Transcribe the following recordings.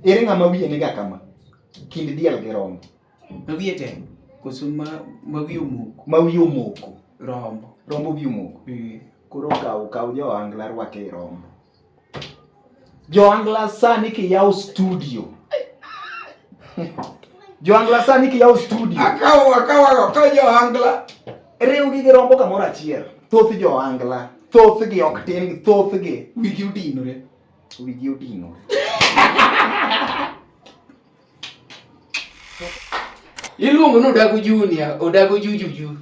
Ere ng'ama wiye niga kama. Kind diel gi rombo. Wiye tek. Koso ma wiye omoko. Ma wiye omoko. Rombo. Rombo wiye omoko. Koro kaw jo Ohangla rwake rombo. Jo Ohangla sani kiyaw studio. Jo Ohangla sani kiyaw studio. Akaw jo Ohangla. Riwgi gi rombo kamoro achiel. Thoth jo Ohangla. Thoth gi ok tin, thoth gi. Wigi Odinore. Wigi Odinore. Iluongo ni Odago Junior, Odago Jujuju.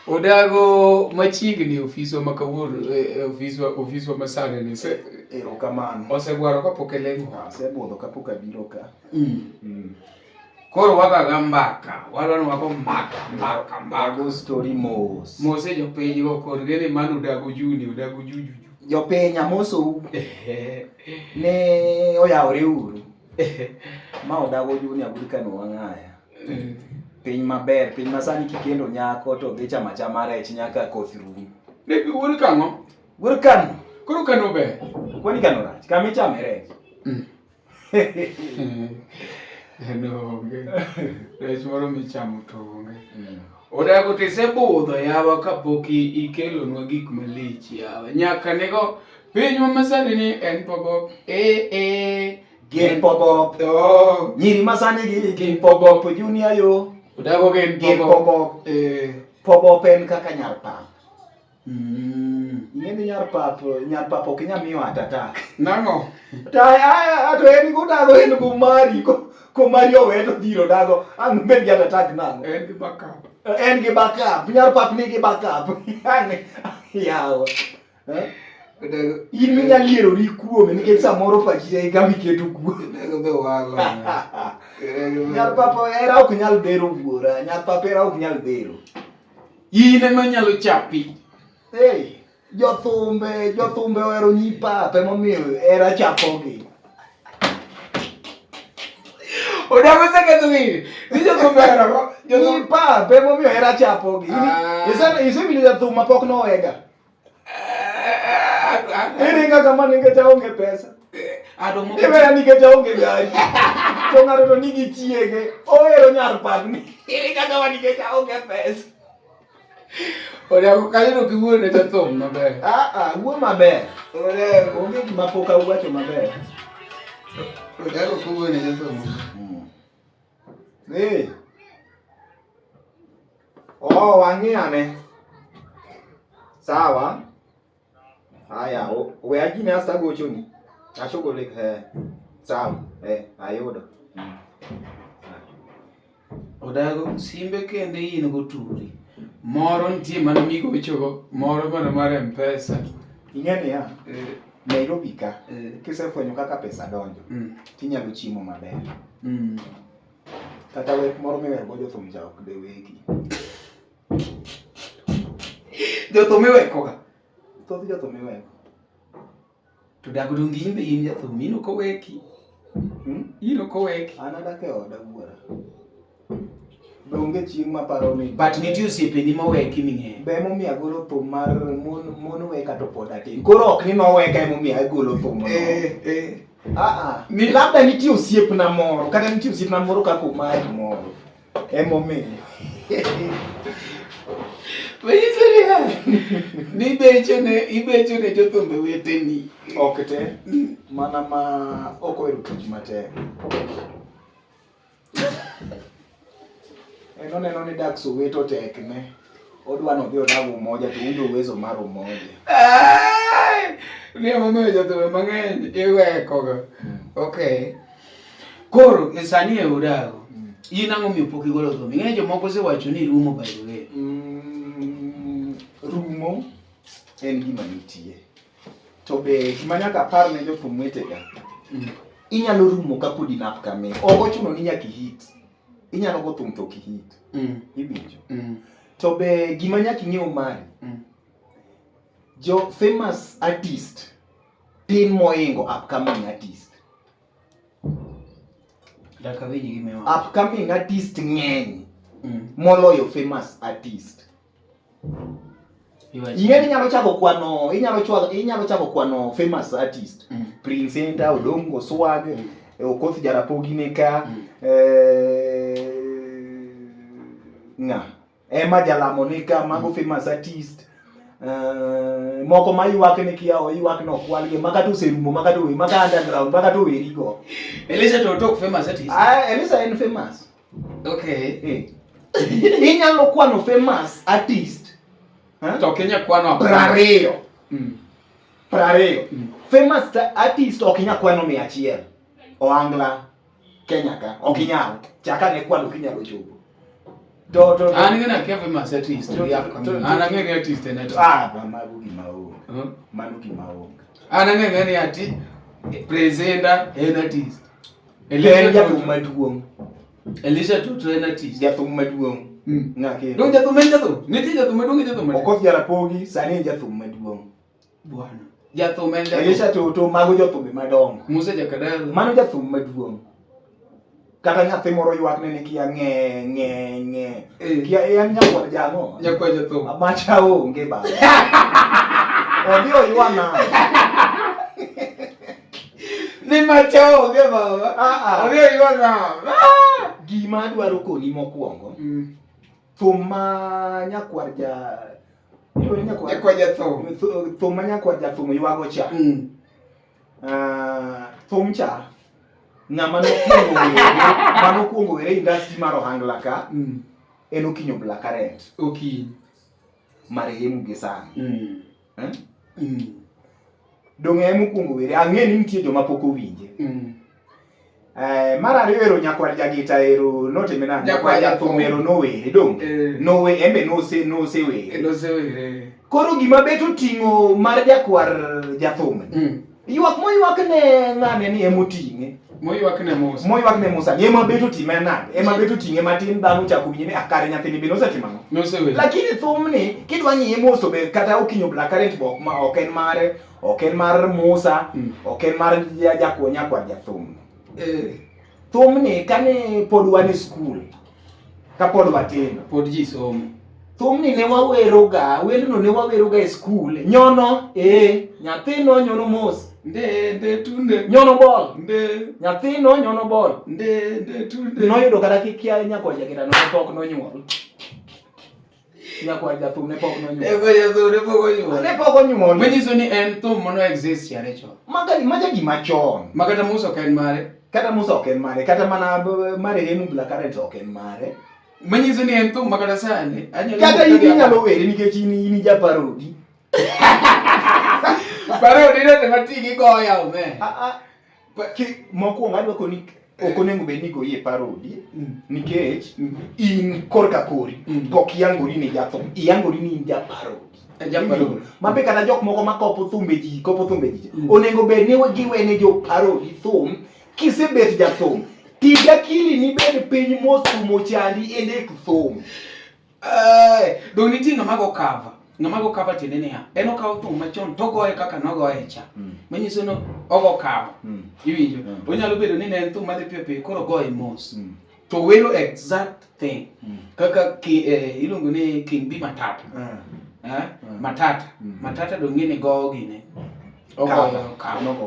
Odago machiegni ofiswa makawuono, ofiswa masane ni se. Erokamano. Osegwaro kapok elengo. Asebudho kapok abiro ka. Koro wakaga mbaka, walwano wako mbaka. Go story mos. Mose jopiny go kod gene man Odago Junior, Odago Jujuju. Jopiny amosou. Ne oyawore uru. Ma Odago Junior budi kano wang'aya. Piny maber, piny masani kikendo nyako to dhi chama rech nyaka koth rum. Ne wuod kang'o? Wuod kano. Koro kano be. Kwani kano rach, kama ichame rech. No, onge. Rech moro michamo to onge. Odago tisebudho yawa kapok ikelonwa gik malich yawa. Nyaka nego piny masani ni en pogok. Gin pogok. Nyiri masani gi gin pogok Junior yo. Odago gin pogok. Pogok en kaka nyar pap. Ing'eni nyar pap ok inyal miyo atatak. Nang'o? To en godago en go mari ko mari owe to dhiro dago ang' med gi atatak nang'o? En gi backup. En gi backup. Nyar pap nigi backup. Yawa. In minyalo lierori kuome nikech samoro pachi e gami keto kuome. Nego be walo. Nyar pap era ok nyal dero wuora. Nyar pap era ok nyal dero. In ema nyalo chapi. Hey, jothumbe ohero nyi pap emomiyo era chapogi. Odago seketho gini. Ni jothumbe hero. Nyi pap emomiyo era chapogi. Isewinjo jathum mapok nowega. Ere kaka ma nikech aonge pesa. Ere nikech aonge gari. To ng'ato to nigi chiege. Ohero nyar pap ni. Ere kaka ma nikech aonge pesa. Odago kanyo kiwuone jathum maber. Wuo maber. Onge gima pok awacho maber. Odago kiwuone jathum. Wang'iyane. Sawa. Haya, we ajine hasta gochoni. Ashogole sawa. Ayudo. Odago simbe kende in go turi. Moro nitie mana migochogo, moro mana mar M-Pesa. Ing'eni ya? Nairobi ka. Kisefwenyo kaka pesa donjo. Tinyalo chimo maber. Kata wek moro miwego jothum cha ok deweki. Jothum iwekoga? Thoth jothum iweko. To Odago donge in be in jathum, in ok oweki? In ok oweki? An adak e oda wuora. Donge chieng' maparo ni. But nitie osiepeni moweki ming'eyo. Be emomiyo agolo thum mar mon weka to pod atin. Koro ok ni noweka emomiyo agolo thum no. Labda nitie osiepna moro, kata nitie osiepna moro kaka omari moro. Emomiyo. Ibechone jothumbe weteni. Ok te. Mana ma ok ohero tich matek. Neno ni dak Soweto tek ne. Odwa nodhi odago Umoja to unjo uwezo mar Umoja. Ni emomiyo jothumbe mang'eny iwekoga. Okay. Koro sani e Odago. In ang'o miyo pok igolo thum? Ing'eyo jomoko osewacho ni rumo by the way. Rumo en gima nitie. To be gima nyaka apar ne jothum wetega. Inyalo rumo kapod inap kame. Ok ochuno ni nyaka hit. Inyalo go thum to kihit. Ibinjo. To be gima nyaka ing'ew mari. Jo famous artist tin moingo upcoming artist. Upcoming artist ng'eny moloyo famous artist. Ing'eni inyalo chako kwano famous artist. Prince Enta, Odongo, Swag, Okoth Jarapogi nika nga Emma Jalamo nika mago famous artist moko mayuak ne kiao yuak no kwalge makatu serumo makatu underground makatu werigo. Elisa to talk famous artist. Elisa en famous. Okay. Inyalo kwano famous artist. To Kenya kwano Prario. Famous artist okinya kwano 100. Ohangla Kenya ka okinyalo. Chaka ne kwano kinyalo chopo. Ani ngena ke famous artist. Ana ngena artist ene to. Manu Kimao. Ana ngena artist. Presenter en artist. Elisa Thum maduong. Elisa to en artist. Jathum maduong. Ngake. Dong jathum en jathum. Niti jathum maduong jathum. Okoth Jarapogi sani jathum maduong. Bwana. Jathum en jathum. Elisa to mago jathum madongo. Musa jakadala. Mano jathum maduong. Kata nyathi moro ywak ne kia nge kia en nyakwar jango nyakwa jathum macha onge ba obio ywana ni macha onge baba obio ywana gima dwaro koni mokwongo thum ma nyakwar ja nyakwa jathum thum ma nyakwar jathum ywago cha thum cha ngama no kuongo were industry mar Ohangla ka en Okinyo Blackcurrant marehemu gi sani donge emu kuongo were ang'e ni nitie joma pok owinje mar ariyo ero nyakwar jagita ero notimena nyakwar jathum ero nowere donge nowe embe nose were koro gima bet oting'o mar jakwar jathum ywak moywak ne ng'ane ni emoting'e moywak ne Musa ema beto time nade ema beto tinge matin dhano chako winje ni akare nyathini bino setimano lakini thum ni kidwa ng'iye mosto be kata Okinyo Blackcurrant bok ma ok en mar Musa ok en mar jakonya kwa jathum thum ni kane pod wan e school ka pod watindo pod ji somo thum ni ne waweroga wendno ne waweroga e school nyono nyathino nyono mos tunde nyono bol nyathino nyono bol tunde noyudo kata kikia nyakwa jakita no pok nonyuol nyakwa jathum ne pok nonyuol ne pok onyuol manyiso ni en thum mono exist yare cho maja gima chon makata Musa ok en mare kata mana marehemu Blackcurrant ok en mare manyiso ni en thum makata sani kata inyalo were nikech in ja Parody Parody ne matigi goya ume mokwongo adwa koni ok onego bed ni goyi e Parody nikech in korka kori pok iyangori ni jathum iyangori ni in ja Parody mabe kata jok moko makopo thumbe ji onego bed ni giwene jo Parody thum kisebet jathum tiga kili ni bed piny mosumo chandi ende thum dong nitie ng'ama go cover tiende niya en okawo thum machon to goye kaka nogoye cha manyiso no ogo cover iwinjo onyalo bedo ni ne en thum madhi piyo koro goye mos to wero exact thing kaka iluongo ni King B Matata dong ng'e ni gogo gine ogoyo cover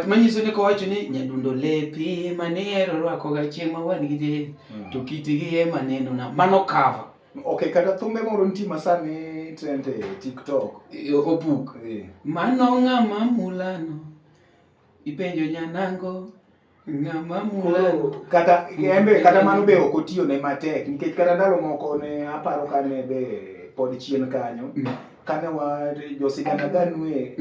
manyiso ni kowacho ni nyadundo lepi maniero rwako ga chieng' ma wan gi to kitigi ema neno na mano cover. Okay, kata thumbe moro nitie masani trend e TikTok. Opuk. Mano ng'ama mulano. Ipenjo nyanango ng'ama mulano. Kata embe kata mano be ok otiyo ne matek nikech kata ndalo moko ne aparo kane be pod chien kanyo. Kane wa jo sigana aganwe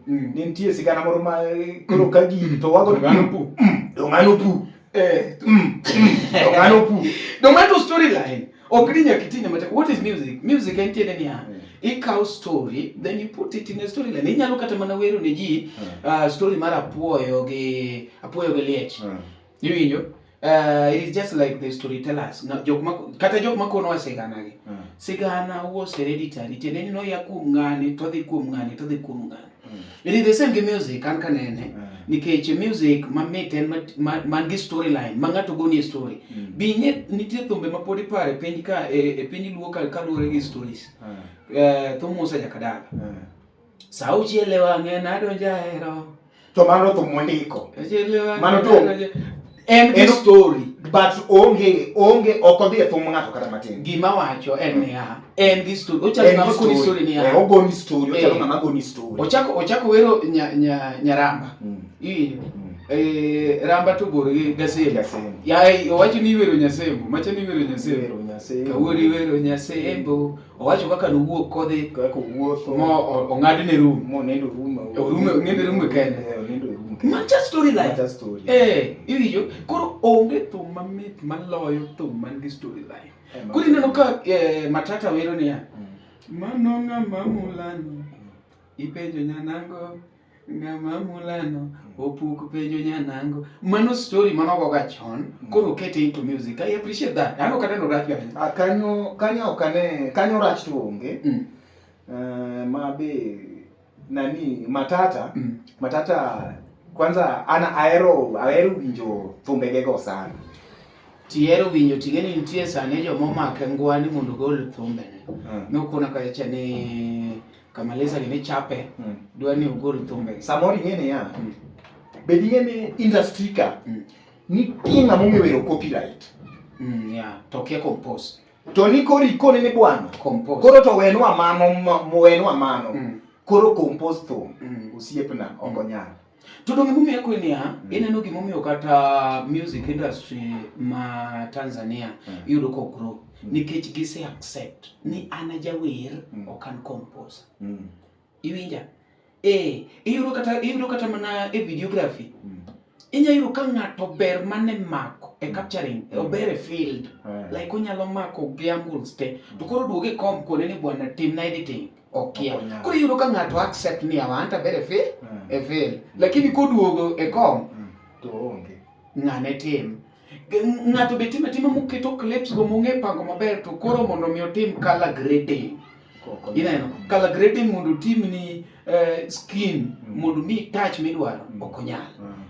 ne nitie sigana moro ma koro ka gini to wago dongano pu dongano storyline ogrinya kitinyo mata. What is music? Music entiende ni ikaw story then you put it in a storyline. Inyalo kata mana wero ne ji story mar apuoyo gi liech. Iwinjo? It is just like the storytellers. Kata jok makono sigana gi. Sigana was hereditary. Tiende ni no ya kuom ng'ani to dhi kuom ng'ani to dhi kuom ng'ani. It is the same gi music an kanene. Nikech music mamit en man gi storyline ma ng'ato goni story. Binye nitie thumbe ma pod ipare piny ka e piny luo ka luore gi stories. Thum Musa jakadala. Sauchiele wang'e nadonja hero to mano thum mondiko. Mano to en gi story but onge okodhi e thum ng'ato kata matin. Gima wacho en niya, en gi story. Ochalo ng'ama koni story niya. Ogoni story, ochalo ng'ama goni story. Ochako wero nyaramba. Ramba to bor gi gasembo. Owacho ni wero nyasembo, macha ni wero nyasembo. Kawuori wero nyasembo. Owacho kaka nowuok kodhi kaka wuotho. Ong'ad ne rum. Nendo rum. Ng'ende rum kende. Macha storyline. Iwinjo koro onge thum mamit maloyo thum man gi storyline. Koro ineno ka Matata wero niya. Mano ng'ama mulano. Ipenjo nyanango. Ng'ama mulano opuk penjo nyanango. Mano story manogo ga chon. Koro kete into music. I appreciate that. Ano kata no rach ga. Kanyo rach to onge. Ma be nani Matata. Matata kwanza ana aero winjo thumbegego sana. Tiero winjo tingeni nitie sane jo momake ngwani mondo gol thumbene. Nokona kacha ne Kamaleza ni chape duani ugol thumbe. Samori ngene ya. Bedi ngene industry ka. Ni tinga mungi wero copyright. Yeah, tokia compose. To ni kori ikone ne bwana. Compose. Koro to wenwa mano. Koro compose to. Usiepna okonyana. Todo ngimumi yako niya, ineno gimomiyo kata music industry ma Tanzania yudo ko grow. Nikech gise accept ni ana jawer okan compose. Iwinja? Iyudo kata mana e videography. Inya yudo ka ng'ato ber mane mako e capturing, ober e field. Like onyalo mako giambles te. To koro duoge kom kone ni bwana team na editing. Okia. Koro yudo ka ng'ato accept ni awanta ber e field. Lakini koduogo e kom to onge. Ng'ane tim. Ng'ato be time moketo clips go mong'e pango maber to koro mondo mi otim color grading. Ineno color grading mondo tim ni skin mondo mi touch midwaro okonyal.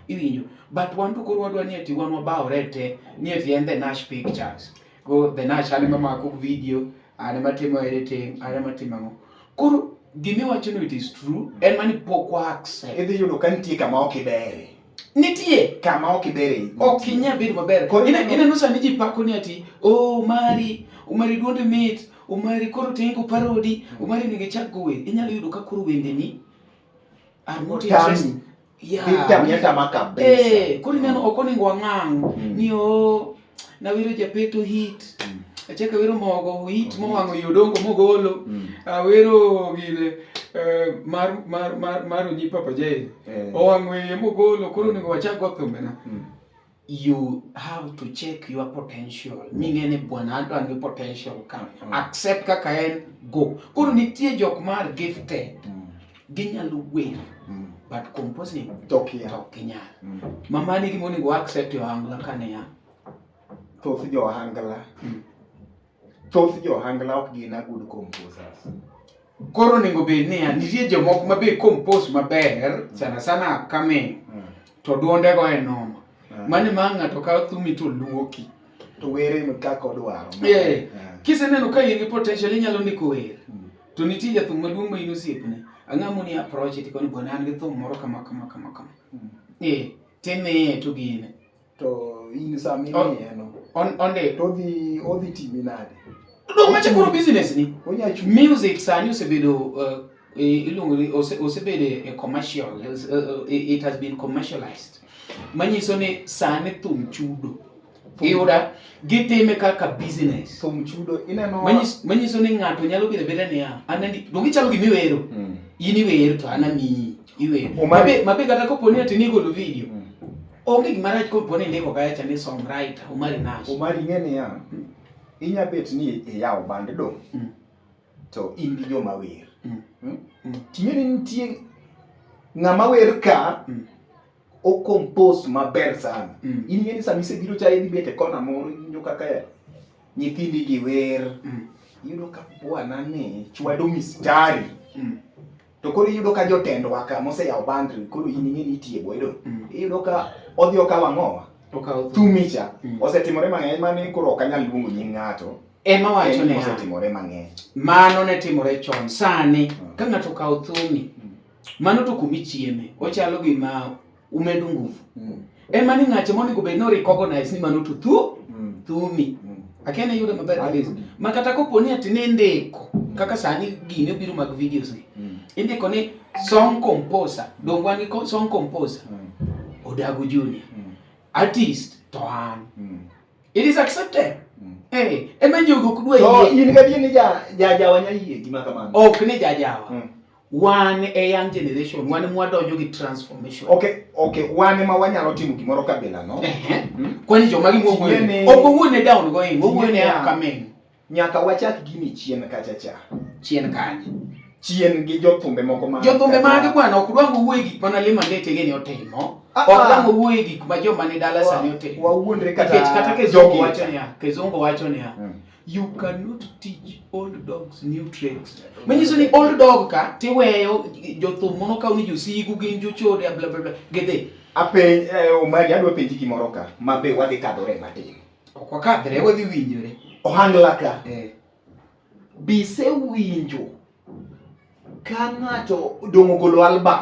Iwinjo but wan to koro wadwa ni ati wan wabawre te ni ati en the Nash Pictures. Go the Nash ane mamako video, ane matimo editing, ane matimo. Koro gimi wacho no it is true en mani pokwa accept. Idhi yudo ka nitie kama okibere. Nitie kama okibere. Okinya bedo maber. Ineno sani ji pako ni ati Umari duonde mit, Umari koro tengo Parody, Umari ningechak go wer. Inyalo yudo ka koro wende ni are not interesting. Yata makabisa. Koro ineno okoningo wang'ang ni na wiro japeto hit. Achaka wero mogo hit mowang'o yodongo mogolo. Wero gine mar nyi Papa Jay. Owang'o ye mogolo koro nego wachak go thumbena. You have to check your potential. Mingene bwana adwa ngi potential ka. Accept kaka en go. Koro nitie jok mar gifted. Ginyalo wer. But composing tokinya. Mama nigi monego accept your Ohangla kane ya. Thoth jo Ohangla ok gina good composers. Koro nego be niya nitie jomoko mabe compose maber sana kame to duonde go e noma. Mane ng'ato kawo thumi to luoki to were kaka odwaro. Kiseneno ka in gi potential inyalo ndiko wer. To nitie jathum maduong' ma in osiepne. Ang'amo ni approach it koni bwana an gi thum moro kama. Teme to gine. To in sami ni eno. Onde to odhi timi nade. Do macha koro business ni. Music sani osebedo ilungori osebedo a commercial. It has been commercialized. Manyiso ni sani thum chudo. Iyuda gitime kaka business. Thum chudo ineno. Manyiso ni ng'ato nyalo bedo niya anandi do gichalo gimiwero. Ini wer to anami iwer. Mabe kata kopo ni ati ni golo video. Onge gimarach kopo ni ndiko kaya cha ni songwriter Umari Nash. Umari ngene ya. Inya bet ni yawo band do. To in gi joma wer. Tingeni nitie ng'ama wer ka o compose maber sana. In ngeni sami se biro chaye dibete kona moro inyo kaka nyithindi gi wer. Yudo ka bwana ni chwado mistari. To koro yudo ka jotendwa ka mose yawo band koro in ngeni itie boydo. Yudo ka odhi okawa ng'owa. Thumicha osetimore mang'eny mane koro okanyal luongo nying ng'ato. Ema wacho ne osetimore mang'eny. Mano ne timore chon sani ka ng'ato kawo thumi mano to kumi chieme ochalo gima umedo nguvu ema ni ng'ache mondo go be no recognize ni mano to thumi akene yudo maber kabisa makata koponi atine ndiko kaka sani gine biro mag videos gi indiko ni song composer dongwa ni song composer Odago Junior artist to an it is accepted ema jogo kudwa so in ga ni ja wanya yie gima kamano ok ni jajawa one a young generation one mwadonjo gi transformation okay one ma wanyalo timo gimoro kabila no kwani joma gi mwuone okowuone down going owuone upcoming nyaka wachak gini chien kacha cha chien kanye chien gi jothumbe moko ma jothumbe mage bwana okudwango wuoyi gik mana lima ndete geni otimo okudwango wuoyi gik ma joma ni dala sani otimo wawuondre kata kezongo wacho ni you cannot teach old dogs new tricks. Manyiso ni old dog ka tiweyo jothum mono ka uni josigu gin jochode bla bla bla gede ape Omari adwa penji gimoro ka mabe wadhi kadore matin ok wakadre wadhi winjore Ohangla ka bise winjo ka ng'ato dongo golo album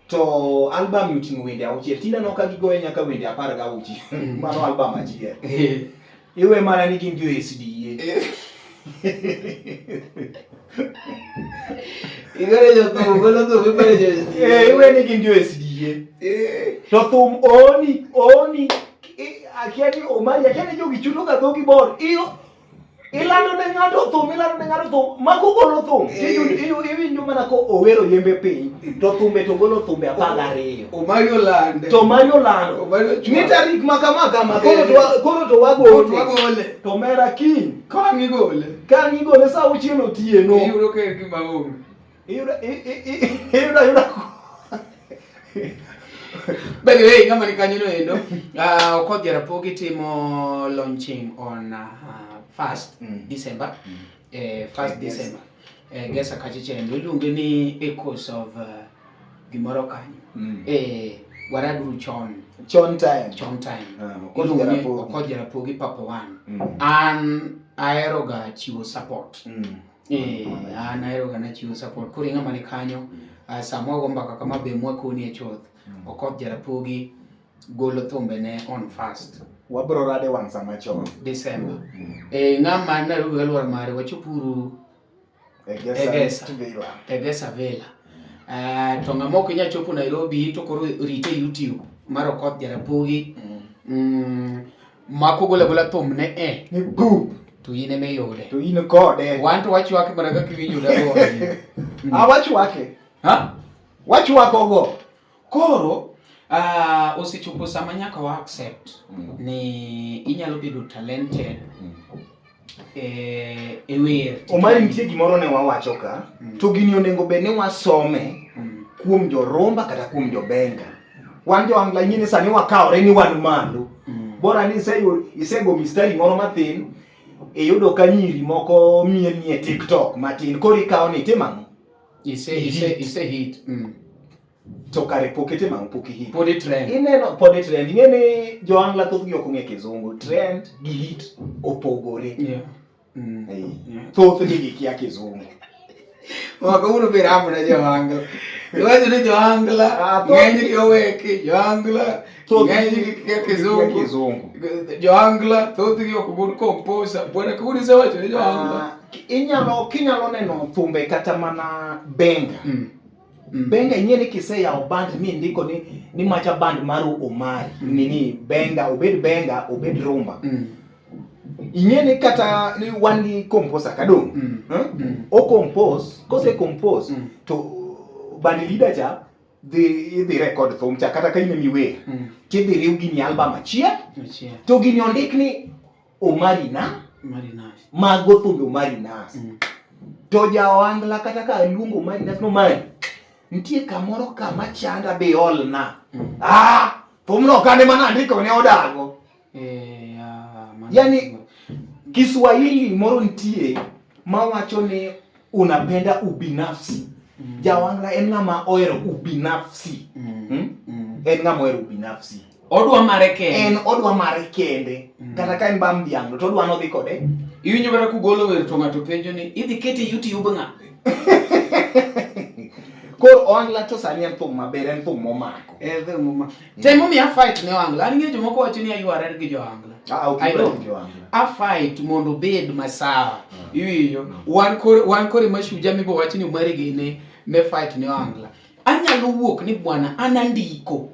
to album uting'o wende auchiel tineno ka gigoye nyaka wende 16 mano album achiel iwe mana ni gin USD igore jothum golo thum ibere USD iwe ni gin USD to thum oni akiani Omari akiani jogi chulo ga dhogi bor ilando ne ng'ato thum mago golo thum iwinjo mana ko Owero yembe piny to thumbe to golo thumbe 12 Omari olande ni tarik makama koro to wagole to mera kiny kangi gole sa uchiel otieno iyudo ke gima onge iyuda by the way ngama ni kanyo no endo Okodhi Jarapogi timo launching on 1st December December gesa kachichendo iluonge ni Echoes of gimoro kanyo waraduru chon time Okodhi Jarapogi papo one an aeroga chiwo support an aeroga na chiwo support kuri ngama ni kanyo samwa gomba kama be mwakoni e choth Okodhi Jarapogi golo thumbe ne on 1st wabro rade wang sama chon December ngama na ruga lwar mare wachopuru Egesa Vela to ngamo nya chopo Nairobi to koro rite YouTube mar Okodhi Jarapogi mako gola thum ne ni gu to yine me yode to yine kode wanto wachwake mana kaka winjo dago wachwake wachwako go koro osechopo sama nyaka wa accept ni inyalo bedo talented wer Omari nitie gimoro ne wawacho ka to gini onengo be ne wasome kuom joromba kata kuom jobenga wan jo Angla nyine sani wakawre ni wan malo bora ni isego mistari moro mathin yudo ka nyiri moko mien ni e TikTok matin kori kawo ni timang'o ise hit to kare pokete mang poki hit podi trend ineno podi trend ngene jo Angla thoth gi ok ng'e kizungu trend gi hit opogore thoth gi kia kizungu wako uno biramu na jo Angla Iwaje ni jo Angla ng'eny gi oweki jo Angla ng'eny gi kia kizungu jo Angla thoth gi ok bud composer bwana kuri se wacho ni jo Angla kinyalo neno thumbe kata mana benga benga inyeni kiseya band mi ndiko ni macha band maru Omari nini benga obed rumba inyeni kata ni wani composer kadong o compose kose compose to band leader cha the record thum cha kata kaine miwer ke the riu gini album achia to gini ondik ni Omari na mago thumbe Omari nas to ja Angla kata ka luongo Omari nas no mari nitie kamoro kama chanda be olna thumno kane mana ndiko ne Odago yani Kiswahili moro nitie mawacho ni unapenda ubinafsi ja Angla en ng'ama ohero ubinafsi en ng'ama ohero ubinafsi odwa mare kende kata ka en bam dhiang' to odwa nodhi kode iwinjo kata kugolo wer to ng'ato penjo ni idhi kete YouTube ng'a Koro Ohangla to sani en thum maber, en thum momako. Thum momako. Temo mi a fight ne Ohangla. An ng'eyo jomoko wacho ni ayuarare gi Ohangla. Okay, Ohangla. A fight mondo bed masawa. Iwiyo. Wan kore mashuja mi bo wacho ni umare gine ne fight ne Ohangla. Anyalo wuok ni bwana anandiko.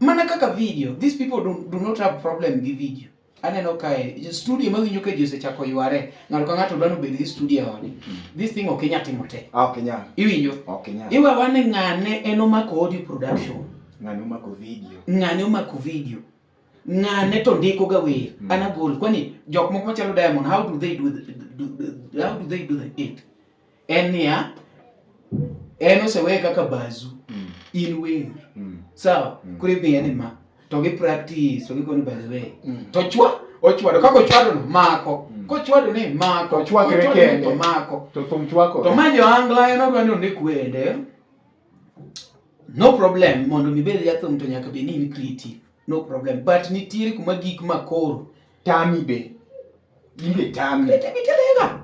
Mana kaka video. These people do not have problem gi video. Aneno kae studio mawinjo ka jose chako yuare ng'ato ka ng'ato dwano bed gi studio ode. This thing ok inya timo te. Ok inya. Iwinjo? Ok inya. Iwe wane ng'ane en omako audio production. Ng'ane omako video. Ng'ane omako video. Ng'ane to ndiko ga wer. Anagol kwani jok moko machalo Diamond, how do they do it? Enia en osewe kaka bazu in wer. Sawa, kure bien ma. To gi practice, to gi koni by the way. To ochwado kako chwado no mako. Ko chwado ni mako, chwakre kende to mako. To thum chwako. To manjo Ohangla en ogani ondik wende. No problem, mondo mi bed jathum to nyaka be ni creative. No problem, but nitiere kuma gik makoro tami be. Imbe tami. Telega.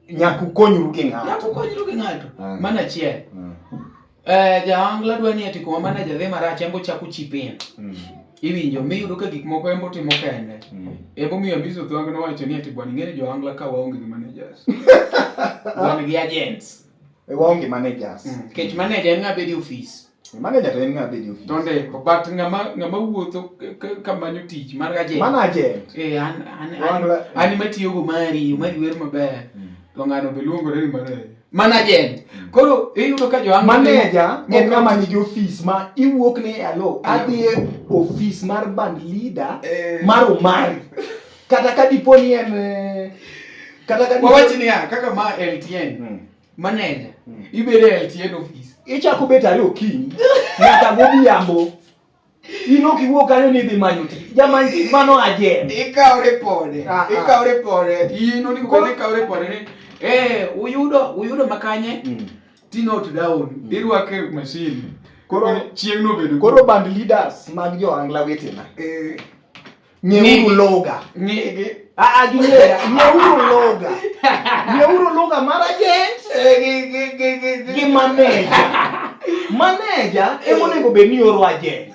Nyaku konyru gi ng'ato. Nyaku konyru gi ng'ato. Mana chiel. Ohangla dwani ati kuma manager dhe marach embo chako chipin. Iwinjo miyudo ka gik moko embo timo kende. Embo miyo Mathoth wangno wacho ni ati bwana ing'e Ohangla ka waonge gi managers. Wan gi agents. Waonge managers. Kech manager en ng'a bedi office. Manager to en ng'a bedi office. To ndeko but ng'ama wuotho ka manyo tich mar agent. Agent. An matiyo go mari wer maber. To ng'ano be luongore ni manager. Koro iyudo ka Ohangla manager en ng'ama nigi office ma iwuok ni alo adhi e office mar band leader mar Omari. Kata ka dipo ni en wawachi ni kaka ma LTN manager ibere LTN office ichako bet ari okinyi nyaka godhiambo ino kiwuok kanyo ni dhi manyo tich jamani mano agent ikawre pode ino ni ko ikawre pode ni uyudo makanye ti note down irwake machine koro chieng no bedo koro band leaders mag Ohangla wetena nyeuru loga ngege nyeuru loga mar agent gi manager emonego bed ni oro agent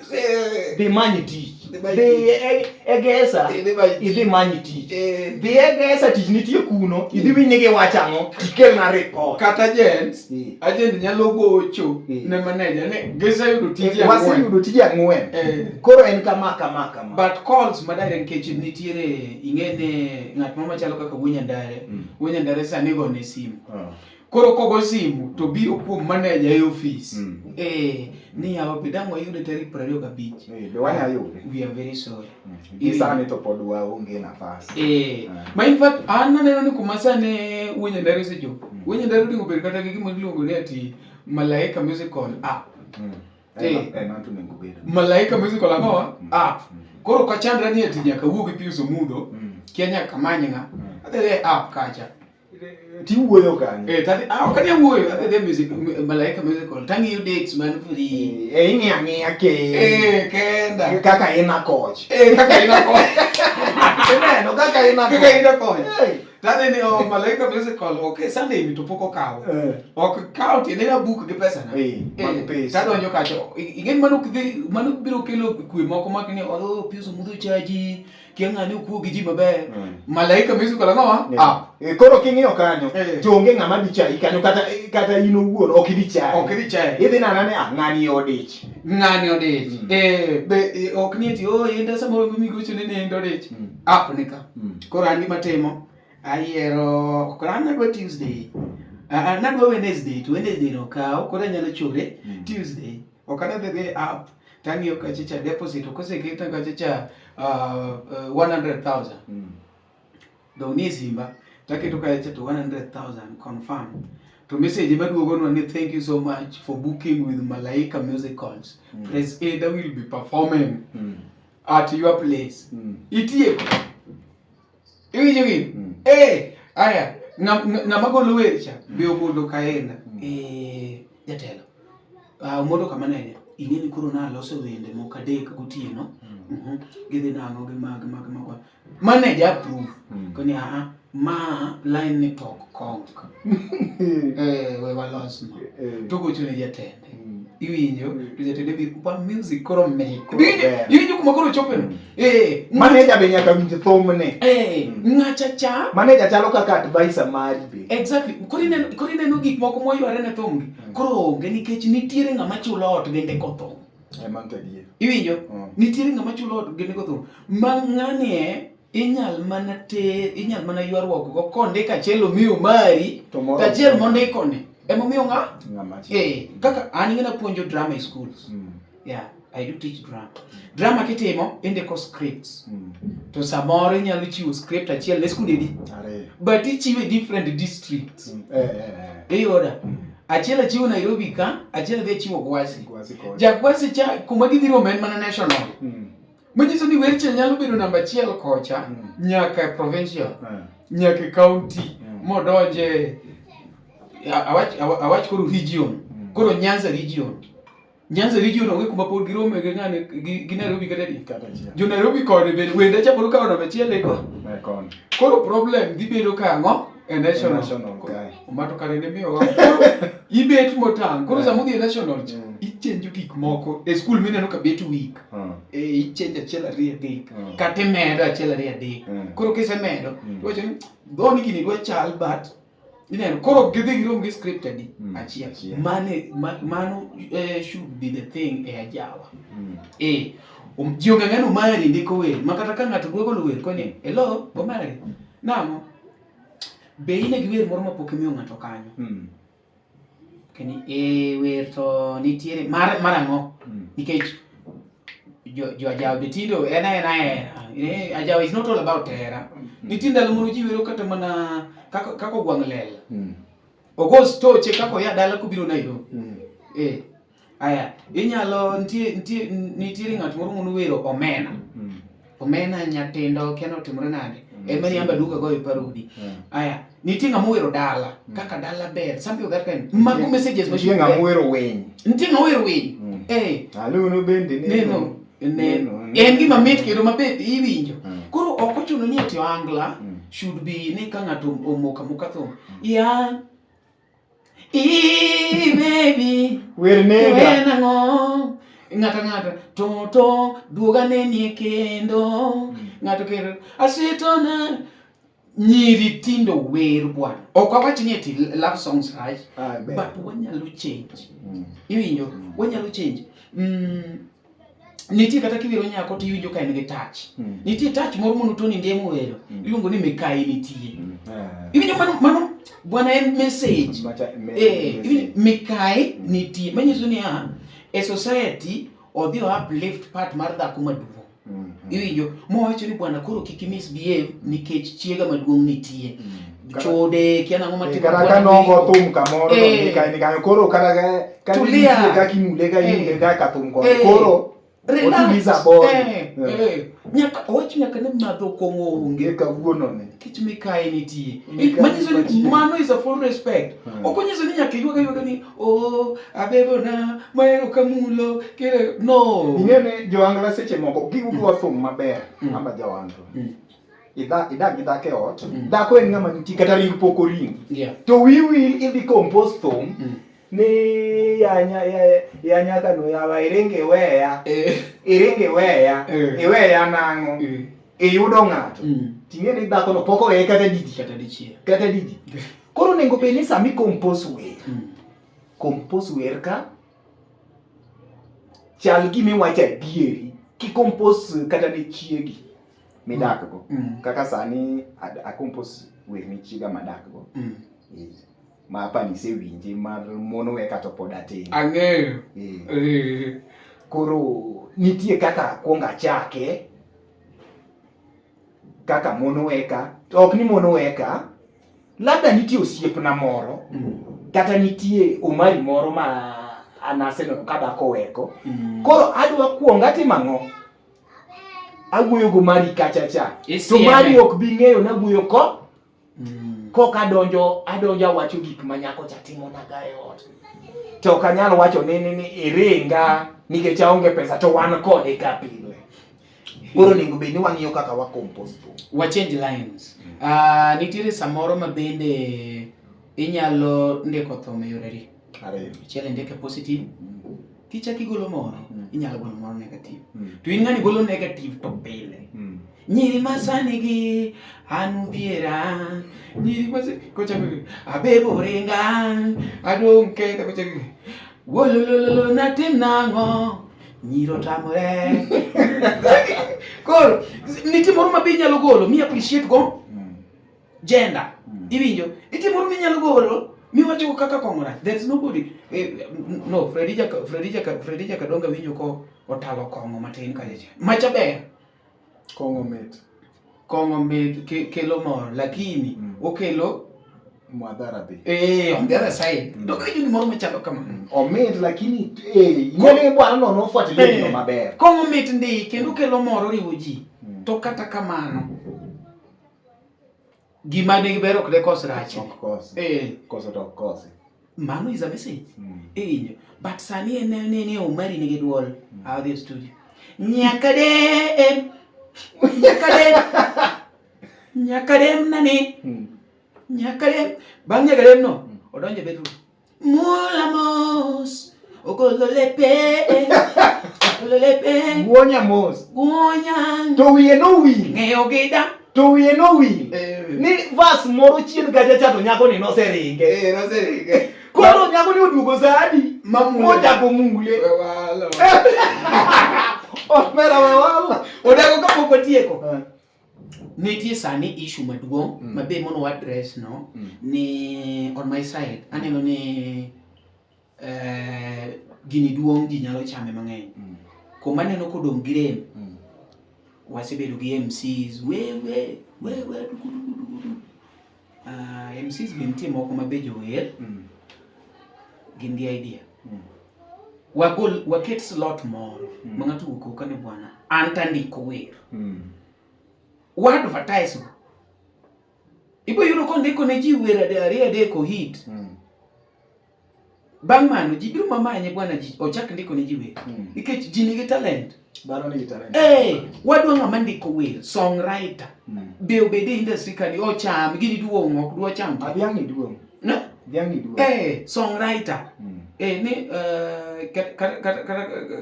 dhi manyi tich dhi egesa idhi manyi tich dhi egesa tich nitie kuno idhi winyi gi wachang'o tikelna report kata agent nyalo gocho ne manager ne gesa yudo tije ang'wen koro en kama but calls madare nkech nitiere ing'ene ng'at machalo kaka Wuod sani go ne simu koro kogo simu to biro kuom manager e office ni yawa bidang'o yude tarik 25 be wanya yude we are very sorry isani to pod waonge nafas ma in fact an naneno ni kuma sane Wuod sechopo Wuod dingo ber kata gi gima iluongo ni ati Malaika Musical app Malaika Musical app koro ka chandra ni ati nyaka wuogi piuso mudho Kenya kamanyanga adhe app kacha tiwuoyo kanyo tadi okanya wuoyo adhe music Malaika Musical tangi dates man free ing'ia ke kenda kaka ina coach no kaka ina coach tadi ni Malaika Musical okay Sunday mi to poko kawo ok kawo ti ne book gi pesa na tadi onyo kacho igen manu biro kelo kwe moko makni piuso mudho chaji kiang'ani ukuo gi ji maber Malaika Musical ng'owa koro king'iyo kanyo to onge ng'ama dhi chai kanyo kata in owuon ok idhi chai idhi nana ni ng'ani odich be ok ni ati yenda samoro migocho ne odich app nika koro an gima timo ayiero koro an nadwa Tuesday nadwa Wednesday to Wednesday no kawo koro anyalo chore Tuesday ok anadhi app tang'iyo kachicha deposit koseketa kachicha 100,000 do ni simba taketo kachicha to 100,000 confirm to message maduogonwa ni thank you so much for booking with Malaika Musicals press A that will be performing at your place itieko iwinjo gini aya ng'ama golo wecha be omondo kaenda jatelo omondo kama nene ing'eni koro naloso wende moko adek gotieno gidhi nang'o gi mag manager approve koni ma line ni tok kong. We walos no. Togo chune jatende. Iwinjo, jatende bi pa music koro me. Iwinjo kuma koro chopen. Manager be nyaka winj thum ne. Ngacha cha. Manager chalo kaka advisor mari be. Exactly. Koro ineno gik moko moyware ne thum gi. Koro onge nikech nitiere ng'ama chulo ot gende ko thum. Iwinjo, nitiere ng'ama chulo ot gende ko thum. Ma ng'anie inyal mana ywaruok go konde kachiel omiyo mari kachiel mondiko ne emo miyo kaka an ing'ena puonjo drama e schools. Yeah, I do teach drama kitimo indiko scripts to samoro inyalo chiwo script achiel ne skunde di but ichiwe different districts iyoda achiel achiwo Nairobi ka achiel dhi chiwo Gwasi Jagwasi cha kuma gidhiro men mana national. Manyiso ni weche nyalo bedo namba 1 kocha nyaka provincial nyaka county modonje awach koro region koro Nyanza region onge kuma pod girome gi ngane gi Nairobi kata di jo Nairobi kode be wende cha pod kawo namba 1 ko koro problem dhi bedo kango e national mato kare ne miyo ibet motang koro samudhi e national ichenjo gik moko e school mineno ka bet week ichenjo achiel ariyo adek kata medo achiel ariyo adek koro kisemedo iwacho ni dhoni gini dwa chal but ineno koro gidhi girom gi script adi achiel mano should be the thing e ajawa jionge ng'ano mari ndiko wer makata ka ng'ato dwoko wer koni hello bomari namo be ine gi wer moro mapok imiyo ng'ato kanyo keni wer to nitiere marang'o nikech jo ajawa betindo ajawa is not all about hera nitie ndalo mono ji wero kata mana kako gwang' lela ogos toche kako ya dala kubiro Nairobi aya inyalo nitiere ng'at moro mono wero omena nyatindo keno timore nade emani amba duka go e Parody aya nitie ng'ama wero dala kaka dala ber something of that kind mago messages nitie ng'ama wero weny aluno bende neno en gima mit kendo mabet iwinjo koro ok ochuno ni ati Ohangla should be ni ka ng'ato omoka thum baby wer nega ng'ata to duoga nenie kendo ng'ato kendo asetona nyiri tindo wer bwana ok awach ni ati love songs right but wanyalo change iwinjo wanyalo change nitie kata kiwiro nyako to iwinjo ka en gi touch nitie touch moro mono to ni ndemo wero iluongo ni mekai nitie iwinjo mano bwana en message iwinjo mekai nitie manyiso ni e society odhi uplift part mar dhako maduong' iwinjo mowacho ni bwana koro kik misbehave nikech chiega maduong' nitie chode kiana ng'oma timo kata nogo thum kamoro mekai ni kanyo koro kata ka nitie ka kimule ka thum koro relax nyaka owacho nyaka ne madho kong'onge kawuono ne kich mekai nitie manyiso ni mano is a full respect okonyiso ni nyaka yuaga ni abebona maero kamulo kere no ingene jo Ohangla seche moko giudwa thum maber amba jo Ohangla idak e ot dhako en ng'ama nitie kata ring poko ring to will idhi compose thum ni ya kano yawa irenge weya iweya nang'o iyudo ng'ato ting'eni dhako no poko weye kata didi koro nego be ni sami compose wer ka chal gimiwacho adieri ki compose kata ne chiegi midakgo kaka sani a compose wer ni chiega madakgo ma pani se winje mar mono we kata poda tin ang'eyo koro nitie kaka kuonga chake kaka mono weka ok ni mono weka labda nitie osiepna moro kata nitie umari moro ma anaseno kada ko weko koro adwa kuonga timang'o agweyo go mari kacha cha to mari ok bi ng'eyo na gweyo ko koka adonjo wacho gik manyako chatimo naga e ot to kanyalo wacho ni iringa nikech aonge pesa to wan kode ka pile Koro nego be ni wang'iyo kaka wa compost. Wa change lines. Nitiere samoro mabende inyalo ndiko Thum yoreri. Achiel ndike positive. Kichaki golo moro, inyalo golo moro negative. To in ng'ani golo negative to pile. Nyiri masani gi anubiera. Nyiri masani kochako abebo ringa. Adong kenda kochako. Wolololo natim nango. Nyiro tamore. Koro nitie moro mabe inyalo golo mi appreciate go gender. Iwinjo? Nitie moro minyalo golo mi wacho kaka kongora. There is nobody no Freddy Kadonga winjo ko otalo kongo matin kaje. Macha ber. Kongo met kelo mor lakini okelo mwadhara be. On the other side. Doka winjo gimoro machalo kama. Omet lakini nyale bwana no fuatilia no maber. Kongo met ndi kendo kelo mor oriwo ji. To kata kamano gima ne bero kre kos rach. Koso to kose. Mano is a message. But sani ene Omari nigi duol out the studio. Nyakade nani. Nyakade bang nyakade no odonje bedroom. Mulamos ogololepe. Guonya mos. Guonya. To wiye no wi. Ng'eyo gida. To wiye no wi. Ni vas moro chien gaja chato nyako ni no serige. No serige. Koro nyako ni odugo sadi. Moja ko mungule. Wala. Mera wala. Odago kapoko tieko. Nitie sani issue maduong' mabe mono address no ni on my side aneno ni gini duong' ji nyalo chame mang'eny. Kuma neno kodong' gi rem. Wasebedo gi MCs wewe MCs gintie moko mabe jower gin gi idea. Waket slot moro ma ng'ato wuok kane bwana anta ndiko wer. Wa advertise. Ibo yudo ko ndiko ne ji wer adeko hit. Bang' mano ji biro mamanye bwana ji ochak ndiko ne ji wer. Nikech ji nigi talent. Baro nigi talent. Wadwa ng'ama ndiko wer, songwriter. Be obede industry kadi ocham gini duong' ok dwa cham. Abiang ni duong'. No? Biang ni duong'. Songwriter. Ni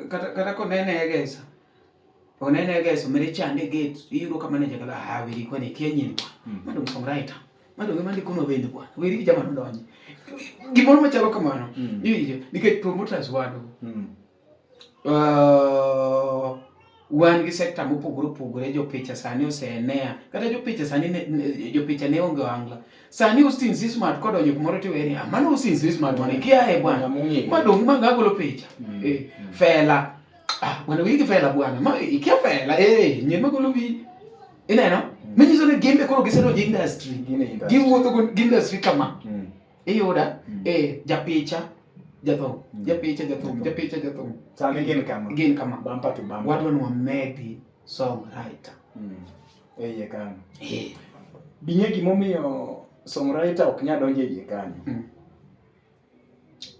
kata konene egesa. Onene egesa mere chande gate iyudo kama manager kala hawiri kwani kenyen kwa. Madong songwriter. Madong mandi kuno wende bwana. Weri jamano donye. Gimoro machalo kamano. Nikech promoters wadu. Wan gi sector mopogore jo picha sani osenea. Kata jo picha sani jo picha ne onge Ohangla. Sani Austin Smart kodonyo kumoro tiweri. Mano Austin Smart wane kia bwana. Madong magagolo picha. Fela. Wana wigi fela bwana. Ma ikia fela. Nyema golo vi. Ineno? Menyiso ne gembe koro giseno industry. Giwuotho go industry kama. Iyoda. Japicha. Jathum. Sani gin kama. Bumper to bumper. Wadwa no medi songwriter. Ye kan. Binye gimomiyo songwriter ok nya donje ye kan.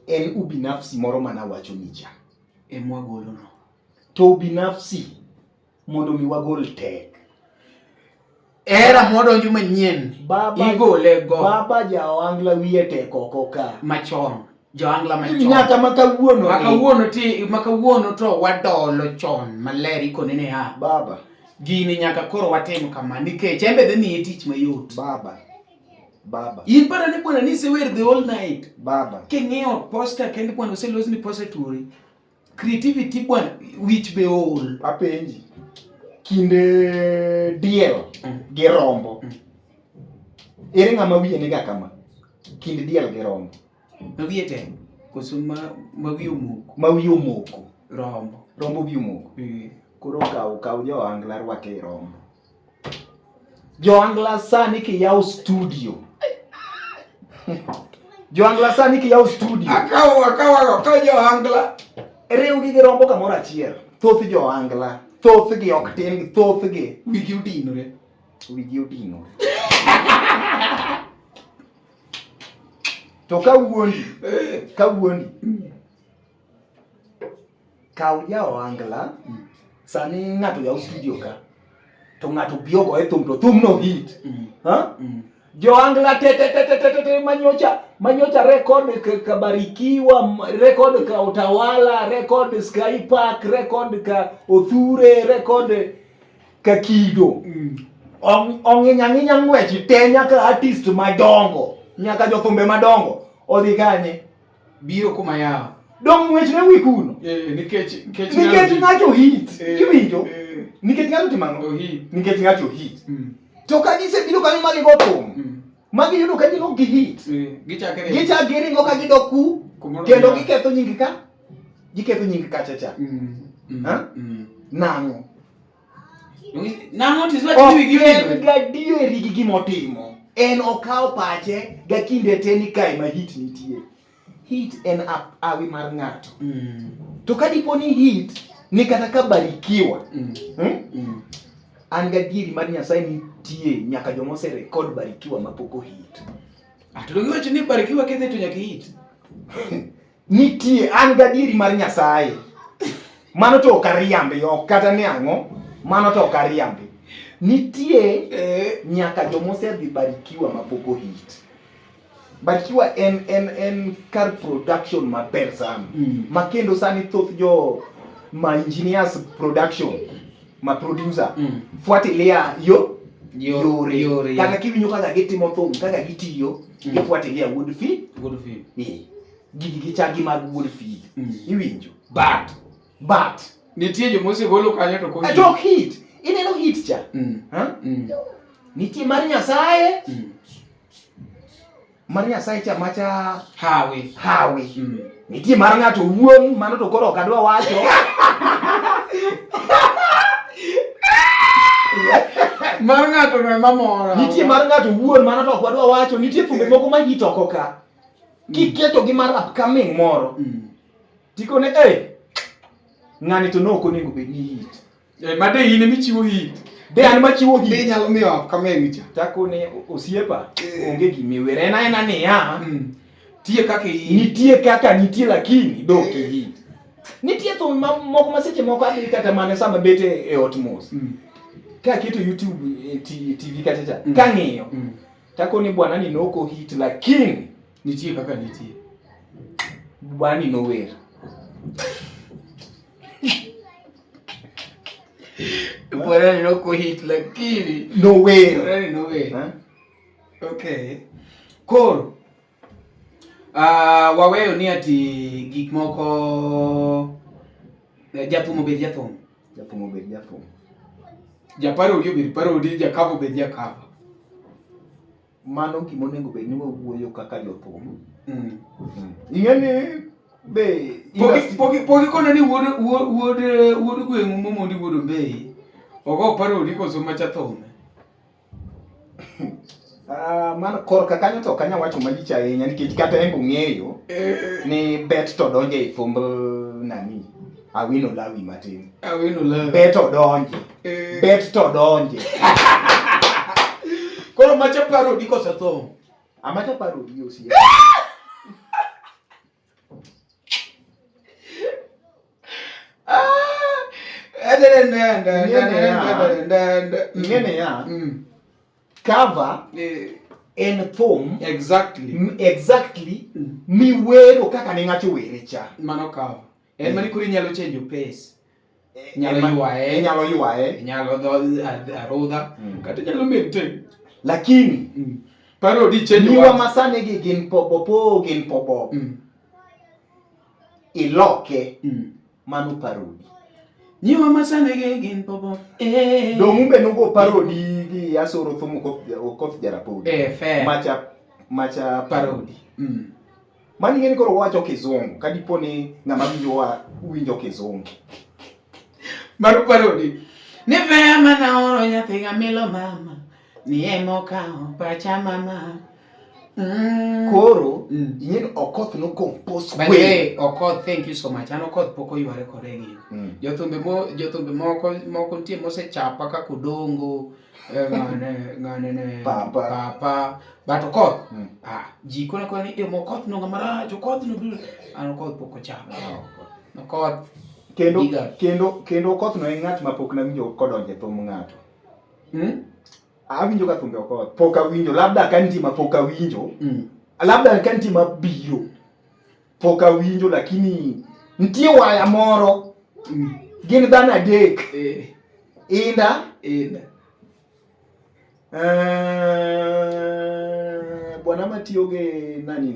En ubinafsi moro mana wacho nicha. Mwagolo no. To ubinafsi mondo mi wagol tek. Era modonjo manyien. Igole go. Baba ja Ohangla wiye tek oko ka. Machon. Johangla machon. Nyaka makawuono. Makawuono to wadolo chon maler ikone ne ha. Baba. Gini nyaka koro watim kama nikech embe dhi miye tich mayot. Baba. In para ni bwana ni se wer the whole night. Baba. King'eyo poster kendi bwana oselosi ni poster turi. Creativity bwana which be all. Apenji. Kinde diel gi rombo. Ere ng'ama wiye niga kama. Kinde diel gi rombo. Mawiye te. Koso mawiye omoko. Mawiye omoko. Rombo wiye omoko. Koro kaw jo Ohangla rwake rombo. Jo Ohangla sani ki yaw studio. Akaw jo Ohangla. Riw gi rombo kamoro achiel. Thoth jo Ohangla. Thoth gi ok tin, thoth gi Wigi Odinore. To kawuondi. Kaw ja Ohangla sani ng'ato yaw studio ka to ng'ato biogo e thum to thum no hit ha Ohangla te manyocha record kabarikiwa, record ka utawala, record Sky Park, record ka Othure, record ka Kido. Ong'inya ng'wechi te nyaka artist madongo, nyaka jothumbe madongo odhi kanye biro kuma yawa. Dong ng'wech ne wikuno. Nikech ng'ato hit. Iwinjo? Nikech ng'ato timang'o? Nikech ng'ato hit. To ka gisebiro kanyo magi go thum. Magi yudo ka gino gi hit. Gichakre ringo ka gidoku kendo giketho nying ka. Giketho nying ka chacha. Nang'o? Nang'o tiswa tiwi gi gadieri gi gimotimo. En okaw pache ga kinde te ni kae ma hit nitie. Hit en awi mar ng'ato. To ka dipo ni hit ni kata ka barikiwa. An gadieri mar Nyasaye nitie nyaka joma ose record barikiwa mapoko hit. To giwacho ni barikiwa kethe to nyaka hit. Nitie an gadieri mar Nyasaye. Mano to okariambe ok kata ni ang'o. Mano to okariambe. Nitie nyaka joma ose dhi barikiwa mapoko hit. Barikiwa en kar production maber sana. Makendo sani thoth jo ma engineers production ma producer fuatilia yore kaka kiwinyo kaka gitimo thum kaka gitiyo gifuatilia Wuod gigi gichagi mag Wuod iwinjo but nitie jo mose golo kanyo to ko hit ineno hit cha nitie mar Nyasaye cha macha hawi nitie mar ng'ato wuon mano to koro ok adwa wacho. Mar ng'ato no mamora. Nitie mar ng'ato wuon mano to ok adwa wacho. Nitie thumbe moko ma hit oko ka. Kiketo gi mar upcoming moro. Tikone ng'ani to noko nego bed ni hit. Made in michiwo hit. De an machiwo hit. Be nyalo miyo upcoming cha. Takone osiepa onge gimiwere ena niya. Nitie kaka nitie lakini dok hit. Nitie thum moko ma seche moko adhi kata mane sama bete e Otmos. Ka keto YouTube TV kata cha kang'iyo takoni bwana ni noko hit lakini nitie kaka nitie. Bwana ni nowere. Bwana ni noko hit lakini nowere. Okay. Cool. Waweyo ni ati gik moko jathum obed jathum. Parody obed parody, cover obed cover. Mano gima onego bed ni wawuoyo kaka jothum. Ing'eni be pogi kono ni wuod gweng'u momondi wuod Ombeyi ogo parody koso macha thum. Mano korka kanyo to kanya wacho malich ahinya nikech kata en ng'eyo ni bet to donje e thumb nani awino lawi matin. Bet to donje. Koro macha parody koso thum. Amacha parody osie. Ngene ya. Cover en thum exactly mi wero kaka ne ng'ato were cha. Mano cover. En mani kuri nyalo change pace. Nyalo yuae. Nyalo arudha. Kata nyalo maintain. Lakini parody change niwa masane gi gin popo. Iloke mano parody. Niwa masane gi gin popo. Domumbe nugo parody gi asoro thum koth jarapodi. Fair. Macha parody. Mani ngeni koro wacho kizungu kadipo ni ng'ama winjo kizungu. Maro parody. Ni vema naoro nyathi gamilo mama. Ni emoka pacha mama. Koro ing'eni Okoth no compose by the way Okoth, thank you so much. An Okoth poko yware koregi. Jothumbe moko nitie mosechapa kaka Odongo ng'ane ne papa but Okoth ji kona ni Okoth no ng'ama rach Okoth no an Okoth poko chapa. Okoth kendo Okoth no en ng'at mapok nawinjo kodonje thum ng'ato. Awinjo ka thumbe Okoth pok awinjo, labda ka nitie mapok awinjo, labda ka nitie mabiro pok awinjo, lakini nitie waya moro gin dhano adek inda bwana matiyo ge nani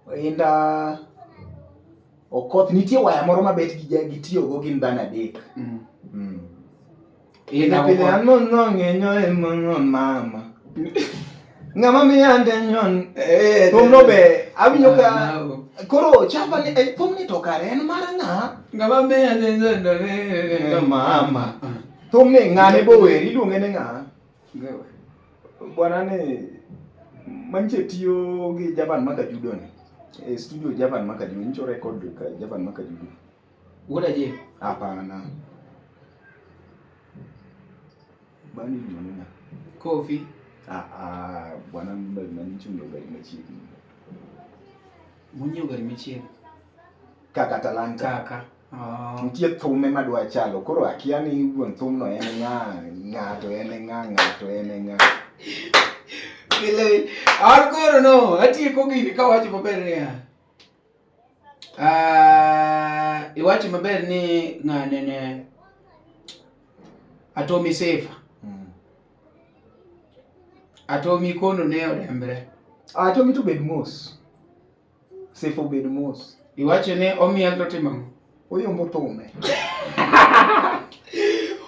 no inda Okoth, nitie waya moro mabet gitiyogo gin dhano adek. Inda pile ano ng'enyo emon mama ng'ama miyande nyon thum no be awinjo ka koro chapa ni thum ni to kare en mar ng'ama miyande nyon mama thum ni ng'ane bower iluonge ne ng'a bwana ne manche tiyo gi Japan Makajudo ni studio Japan Makajudo incho record ka Japan Makajudo Wuod aje hapana bani mwana Kofi bwana mancho ndo gari machiegni munyo gari machiegni kaka talanta kaka nitie thume madwa chalo koro akia ni wuon thum no en ng'ato en ng'a Kile arkoro no atieko gini ka wacho maber ni iwacho maber ni ng'ane ne Atomy Sifa. Atomy kono ne odembre. Atomy to bed mos. Sifa bed mos. Iwacho ne omiel to timo. Oyombo thume.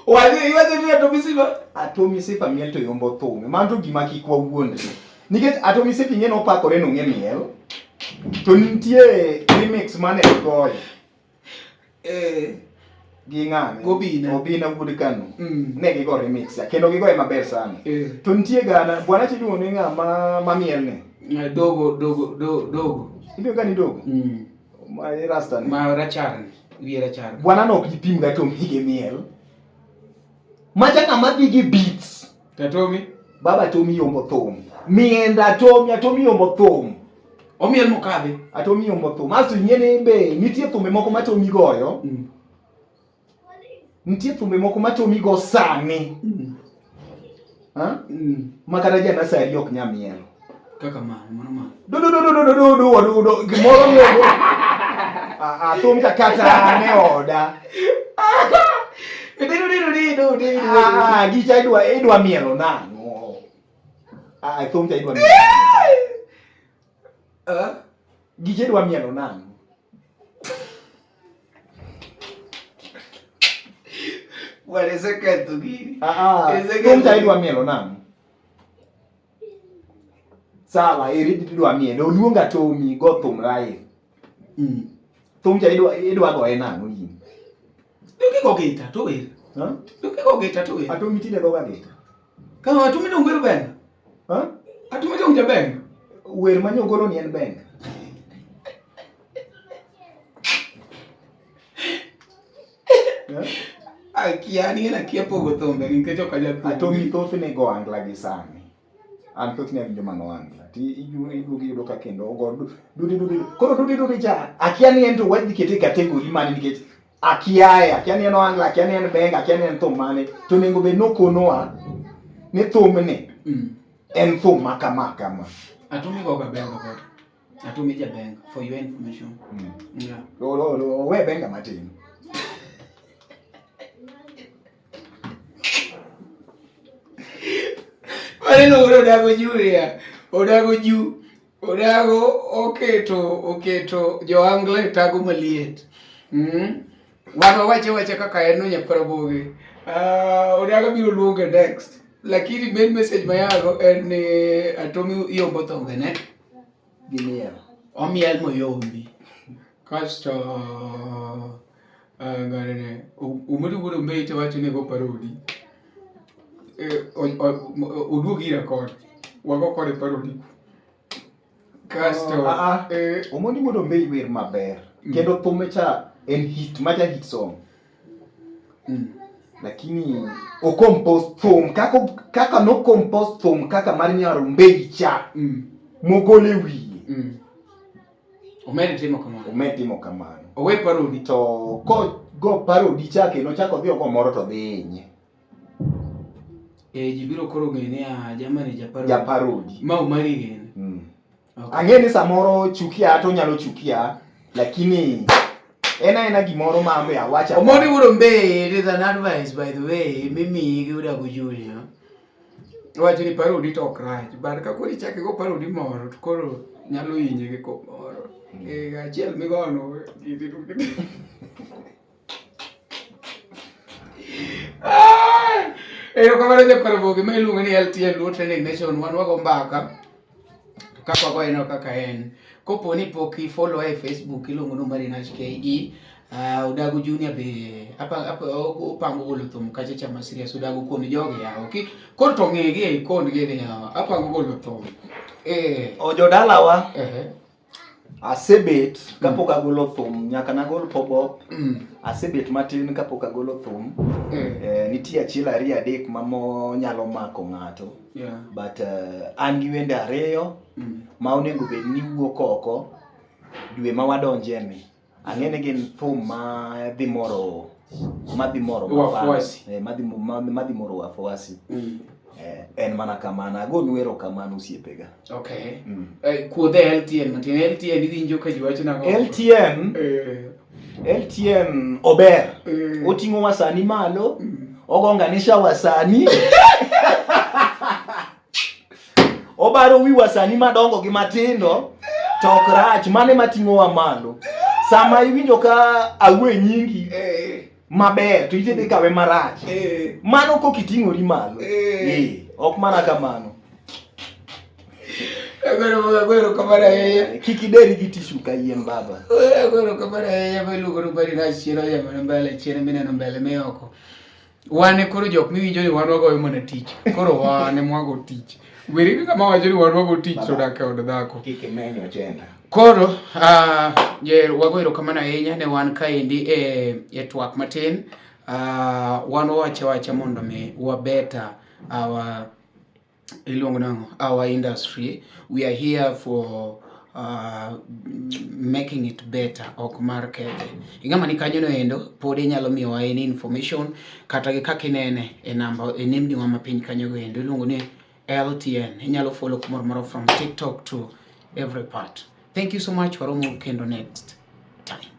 Iwacho ni Atomy Sifa. Atomy Sifa miel to yombo thume. Manto gima kik wawuonde. Nikech Atomy Sifa ing'e no pakore no ng'e miel. To nitie remix mane goyo. Gi ng'ane Obina Wuod Kano ne gigo remix kendo gigoye maber sana. To nitie gana bwana tiluongo ni ng'ama mamiel ne dogo iluongo gani dogo ma rasta ne ma rachar wiye rachar bwana no ok gipim ga Atomy hige miel macha ng'ama dhi gi beats Atomy baba Atomy yombo thum mienda Atomy yombo thum omiel mokadhi Atomy yombo thum asto nyene be nitie thume moko ma Atomy goyo nitie thumbe moko ma Atomy go sani makata jana sari ok nyamiel kaka mano do gimoro nyogo thum kata ne oda gicha idwa mielo nang'o thum cha idwa mielo gicha idwa mielo nang'o What is a cat to be? Thum cha idwa mielo nang'o sawa idwa mielo oluonga Atomy go thum live thum cha idwa goye nang'o yin Duki go gita to wer Duki go gita to wer Atomy tinde go gita kama Atomy dong wer ben Atomy dong jaben wer manyogoro ni en ben Akiani na kia pogo thumbe nikech ok ajatho Atomy thothne go Ohangla gi sani an thothne awinjo mana Ohangla ti yudo ka kendo ogo dudi cha akia ni en to wadhi kete kategori mane nikech akia ni en Ohangla akia ni en benga akia ni en thum mane to nengo be nokonowa ni thumne en thum makama Atomy go benga god Atomy ja benga for your information yeah we benga matin Marino odago ju oketo jo Ohangla tago maliet wache kaka en no nyapraboge odago biro luonge next lakini main message mayago en Atomy yombo thonge ne gimiel omiel moyombi kasto ngane umudu wuod Ombeyi to wacho ni go Parody oduogi record wago kode Parody kasto Omondi Wuod Ombeyi wer maber kendo thume cha en hit maja hit song lakini o compose thum kaka no compose thum kaka mar nyar Ombeyi cha mogole wiye Omed timo kamano. Omed timo kamano. Owe Parody. To go Parody chake nochako dhi ogo moro to dhi hinye. Jibiro koro ng'ene jamani Ja Parody. Ma umari gene. Okay. Ang'e ni samoro chukia to nyalo chukia lakini ena gimoro ma ambe awacha. Omondi wuod Ombeyi, it is an advice by the way, mimi giuda go Julia. Wacho ni Parody to ok rach, but ka koro ichake go Parody moro to koro nyalo hinye gi ko moro. Achiel migono kamano jakorabogi ma iluongo ni LTN Luo Training Nation, wan wago mbaka kaka goeno kaka en. Kopo ni pok i-follow e Facebook iluongo ni Marinash KE. Udago Junior be upango golo thum kachacha ma serious udago kuom jogi yawo. Koro to ng'egi e ikond gini yawo. Apango golo thum. Ojo dalawa. Asebet kapok agolo thum nyaka nagol pop-up. Asebet matin kapok agolo thum. Nitie achiel ariyo adek mamo nyalo mako ng'ato. But an gi wende ariyo ma onego bed ni wuok oko dwe ma wadonje ni. Ang'ene gin thum ma dhi moro wafuasi. Madhi moro wafuasi. En mana kamano, agonu Wero kamano osiepega. Okay. Kuodhe LTN matin, LTN iwinjo ka ji wacho nang'o? LTN ober. Oting'o wasani malo, ogonganisha wasani. Obaro wi wasani madongo gi matindo, to ok rach, mane mating'o wa malo. Sama iwinjo ka awe nyingi maber to ite kawe marach. Mano kok iting'ori malo. Ok mana kamano. Agwero kamano ahinya. Kik ideri gi tishu ka yien baba. Agwero kamano ahinya ma iluongo ni Marinash chiero yamane mbele chiero mineno mbele mioko. Wane koro jok miwinjo ni wan wagoyo mana tich. Koro wane mwago tich. Weri kama wacho ni wan wago tich to dak e od dhako. Kik imenyo agenda. Koro wagoyo kamano ahinya ne wan kaendi e twak matin. Wan wacha mondo mi wabeta our industry. We are here for making it better, ok mar kethe. Ing'ama ni kanyo no endo pod inyalo miyo wa any information kata gi kaka inene e namba e nembni wa mapiny kanyo go endo iluongo ni LTN. Inyalo follow kumoro from TikTok to every part. Thank you so much. Waromo kendo next time.